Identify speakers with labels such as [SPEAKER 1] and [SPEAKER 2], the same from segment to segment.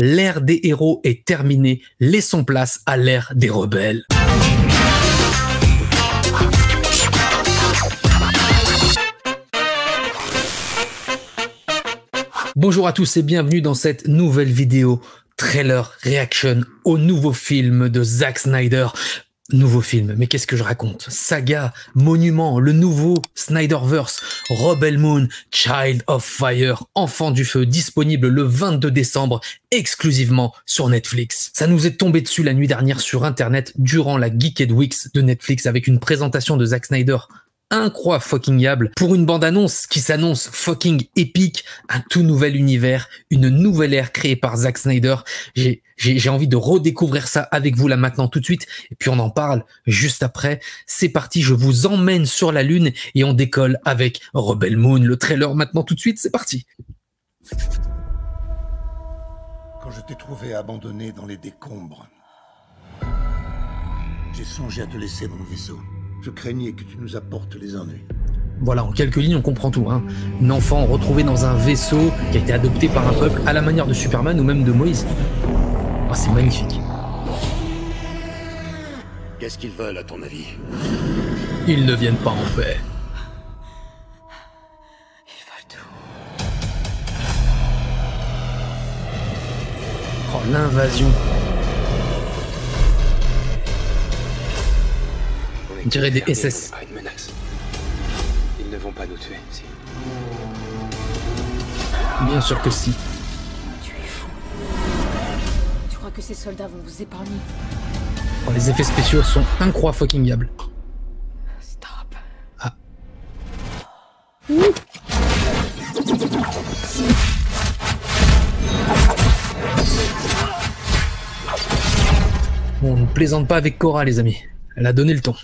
[SPEAKER 1] l'ère des héros est terminée, laissons place à l'ère des rebelles. Bonjour à tous et bienvenue dans cette nouvelle vidéo trailer reaction au nouveau film de Zack Snyder. Nouveau film, mais qu'est-ce que je raconte? Saga, monument, le nouveau Snyderverse, Rebel Moon, Child of Fire, Enfant du Feu, disponible le 22 décembre, exclusivement sur Netflix. Ça nous est tombé dessus la nuit dernière sur Internet, durant la Geeked Weeks de Netflix, avec une présentation de Zack Snyder incroyable pour une bande-annonce qui s'annonce fucking épique, un tout nouvel univers, une nouvelle ère créée par Zack Snyder. J'ai envie de redécouvrir ça avec vous là maintenant tout de suite et puis on en parle juste après. C'est parti, je vous emmène sur la lune et on décolle avec Rebel Moon. Le trailer maintenant tout de suite, c'est parti.
[SPEAKER 2] Quand je t'ai trouvé abandonné dans les décombres, j'ai songé à te laisser dans le vaisseau. Je craignais que tu nous apportes les ennuis.
[SPEAKER 1] Voilà, en quelques lignes, on comprend tout. Hein. Un enfant retrouvé dans un vaisseau qui a été adopté par un peuple à la manière de Superman ou même de Moïse. Oh, c'est magnifique.
[SPEAKER 2] Qu'est-ce qu'ils veulent, à ton avis?
[SPEAKER 1] Ils ne viennent pas en paix.
[SPEAKER 3] Ils veulent tout.
[SPEAKER 1] Oh, l'invasion. On dirait des SS.
[SPEAKER 4] Pas une menace. Ils ne vont pas nous tuer, si.
[SPEAKER 1] Bien sûr que si.
[SPEAKER 3] Tu es fou. Tu crois que ces soldats vont vous épargner?
[SPEAKER 1] Oh, les effets spéciaux sont incroyables.
[SPEAKER 3] Stop.
[SPEAKER 1] Ah. Bon, on ne plaisante pas avec Cora, les amis. Elle a donné le ton.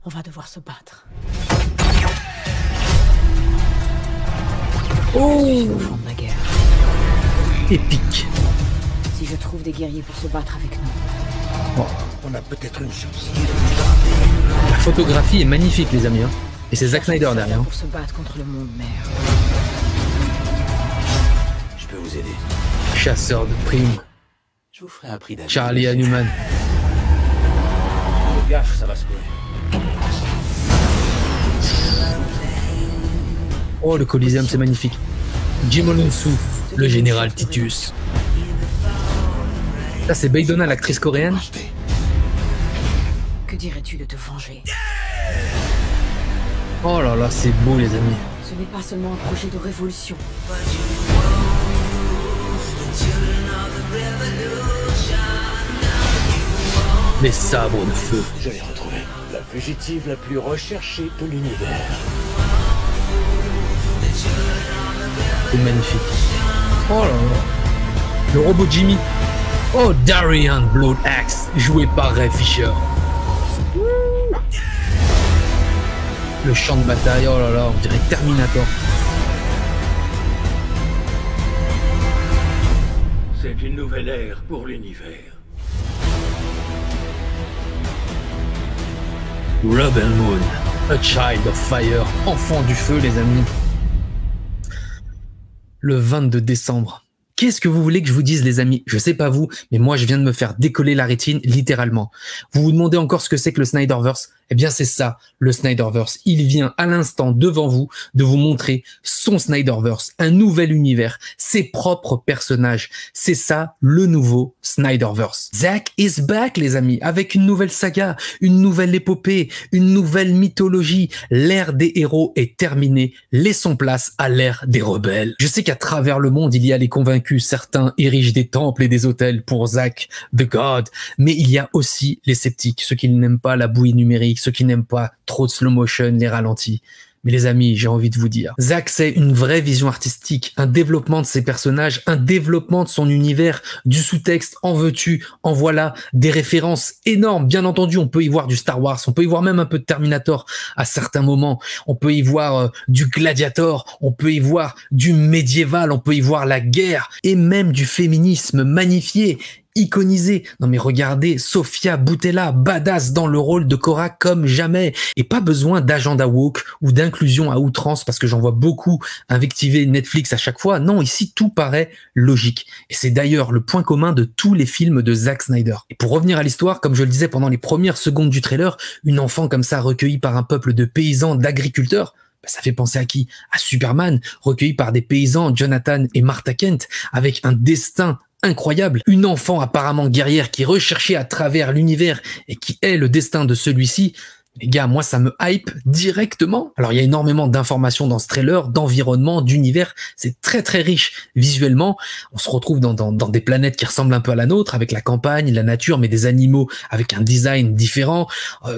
[SPEAKER 3] On va devoir se battre.
[SPEAKER 1] Oh,
[SPEAKER 3] Au fond de la guerre.
[SPEAKER 1] épique.
[SPEAKER 3] Si je trouve des guerriers pour se battre avec nous.
[SPEAKER 1] Oh,
[SPEAKER 2] On a peut-être une chance.
[SPEAKER 1] la photographie est magnifique, les amis. Hein. Et c'est Zack Snyder derrière. Hein.
[SPEAKER 3] Pour se battre contre le monde mère.
[SPEAKER 4] Je peux vous aider.
[SPEAKER 1] Chasseur de primes.
[SPEAKER 4] Je vous ferai un prix d'avis.
[SPEAKER 1] Charlie Hanuman.
[SPEAKER 4] Faites gaffe, ça va se couler.
[SPEAKER 1] Oh, le Coliseum, c'est magnifique. Jim Olunsu, le général Titus. Ça, c'est Baydona, l'actrice coréenne.
[SPEAKER 3] Que dirais-tu de te venger?
[SPEAKER 1] Oh là là, c'est beau, les amis.
[SPEAKER 3] Ce n'est pas seulement un projet de révolution.
[SPEAKER 1] Les sabres de feu.
[SPEAKER 4] Je l'ai retrouvée. La fugitive la plus recherchée de l'univers.
[SPEAKER 1] C'est magnifique. Oh là là. Le robot Jimmy. Oh, Darian Bloodaxe, joué par Ray Fisher. Le champ de bataille, oh là là, on dirait Terminator.
[SPEAKER 5] C'est une nouvelle ère pour l'univers.
[SPEAKER 1] Rebel Moon, A Child of Fire, Enfant du Feu, les amis. Le 22 décembre. Qu'est-ce que vous voulez que je vous dise, les amis? Je sais pas vous, mais moi, je viens de me faire décoller la rétine, littéralement. Vous vous demandez encore ce que c'est que le Snyderverse? Eh bien, c'est ça, le Snyderverse. Il vient à l'instant devant vous de vous montrer son Snyderverse, un nouvel univers, ses propres personnages. C'est ça, le nouveau Snyderverse. Zack is back, les amis, avec une nouvelle saga, une nouvelle épopée, une nouvelle mythologie. L'ère des héros est terminée. Laissons place à l'ère des rebelles. Je sais qu'à travers le monde, il y a les convaincus. Certains érigent des temples et des hôtels pour Zack, the God. Mais il y a aussi les sceptiques, ceux qui n'aiment pas la bouillie numérique, ceux qui n'aiment pas trop de slow motion, les ralentis. Mais les amis, j'ai envie de vous dire, Zack, c'est une vraie vision artistique, un développement de ses personnages, un développement de son univers, du sous-texte, en veux-tu, en voilà, des références énormes. Bien entendu, on peut y voir du Star Wars, on peut y voir même un peu de Terminator à certains moments, on peut y voir du Gladiator, on peut y voir du médiéval, on peut y voir la guerre, et même du féminisme magnifié. iconisée. Non mais regardez, Sofia Boutella, badass dans le rôle de Cora comme jamais. Et pas besoin d'agenda woke ou d'inclusion à outrance parce que j'en vois beaucoup invectiver Netflix à chaque fois. Non, ici tout paraît logique. Et c'est d'ailleurs le point commun de tous les films de Zack Snyder. Et pour revenir à l'histoire, comme je le disais pendant les premières secondes du trailer, une enfant comme ça recueillie par un peuple de paysans, d'agriculteurs, ça fait penser à qui? À Superman, recueilli par des paysans, Jonathan et Martha Kent, avec un destin incroyable. Une enfant apparemment guerrière qui est recherchée à travers l'univers et qui est le destin de celui-ci. Les gars, moi, ça me hype directement. Alors, il y a énormément d'informations dans ce trailer, d'environnement, d'univers. C'est très, très riche visuellement. On se retrouve dans des planètes qui ressemblent un peu à la nôtre, avec la campagne, la nature, mais des animaux avec un design différent.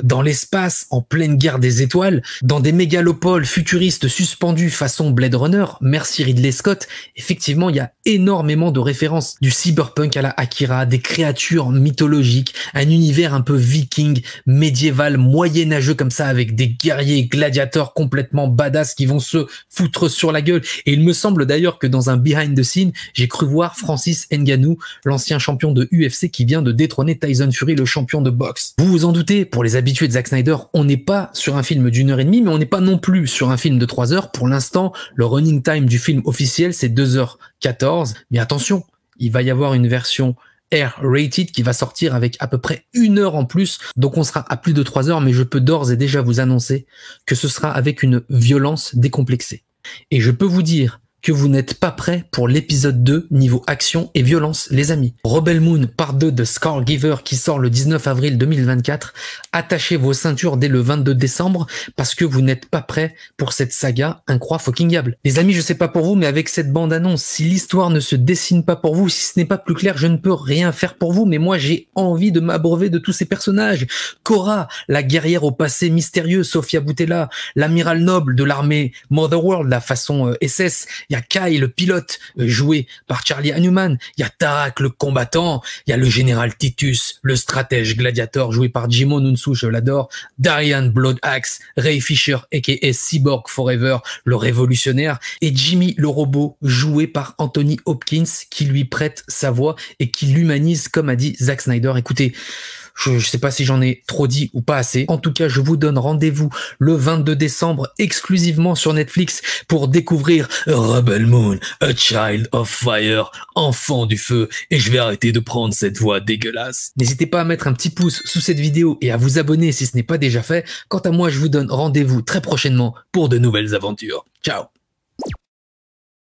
[SPEAKER 1] Dans l'espace, en pleine guerre des étoiles, dans des mégalopoles futuristes suspendus façon Blade Runner. Merci Ridley Scott. Effectivement, il y a énormément de références. Du cyberpunk à la Akira, des créatures mythologiques, un univers un peu viking, médiéval, moyenâgeux comme ça, avec des guerriers gladiateurs complètement badass qui vont se foutre sur la gueule. Et il me semble d'ailleurs que dans un behind the scene, j'ai cru voir Francis Ngannou, l'ancien champion de UFC qui vient de détrôner Tyson Fury, le champion de boxe. Vous vous en doutez, pour les habitués de Zack Snyder, on n'est pas sur un film d'1h30, mais on n'est pas non plus sur un film de 3 heures. Pour l'instant, le running time du film officiel, c'est 2h14. Mais attention, il va y avoir une version R-rated qui va sortir avec à peu près 1 heure en plus, donc on sera à plus de 3 heures, mais je peux d'ores et déjà vous annoncer que ce sera avec une violence décomplexée. Et je peux vous dire que vous n'êtes pas prêts pour l'épisode 2 niveau action et violence, les amis. Rebel Moon, part 2 de Scargiver qui sort le 19 avril 2024. Attachez vos ceintures dès le 22 décembre parce que vous n'êtes pas prêts pour cette saga incroyable. Les amis, je sais pas pour vous, mais avec cette bande-annonce, si l'histoire ne se dessine pas pour vous, si ce n'est pas plus clair, je ne peux rien faire pour vous, mais moi j'ai envie de m'abreuver de tous ces personnages. Cora, la guerrière au passé mystérieux, Sofia Boutella, l'amiral noble de l'armée Motherworld, la façon SS, il y a Kai, le pilote, joué par Charlie Hunnam. Il y a Tarak, le combattant. Il y a le général Titus, le stratège gladiator, joué par Jimon Unsu, je l'adore. Darian Bloodaxe, Ray Fisher, a.k.a. Cyborg Forever, le révolutionnaire. Et Jimmy, le robot, joué par Anthony Hopkins, qui lui prête sa voix et qui l'humanise, comme a dit Zack Snyder. Écoutez, je sais pas si j'en ai trop dit ou pas assez. En tout cas, je vous donne rendez-vous le 22 décembre exclusivement sur Netflix pour découvrir Rebel Moon, A Child of Fire, enfant du feu. Et je vais arrêter de prendre cette voix dégueulasse. N'hésitez pas à mettre un petit pouce sous cette vidéo et à vous abonner si ce n'est pas déjà fait. Quant à moi, je vous donne rendez-vous très prochainement pour de nouvelles aventures. Ciao!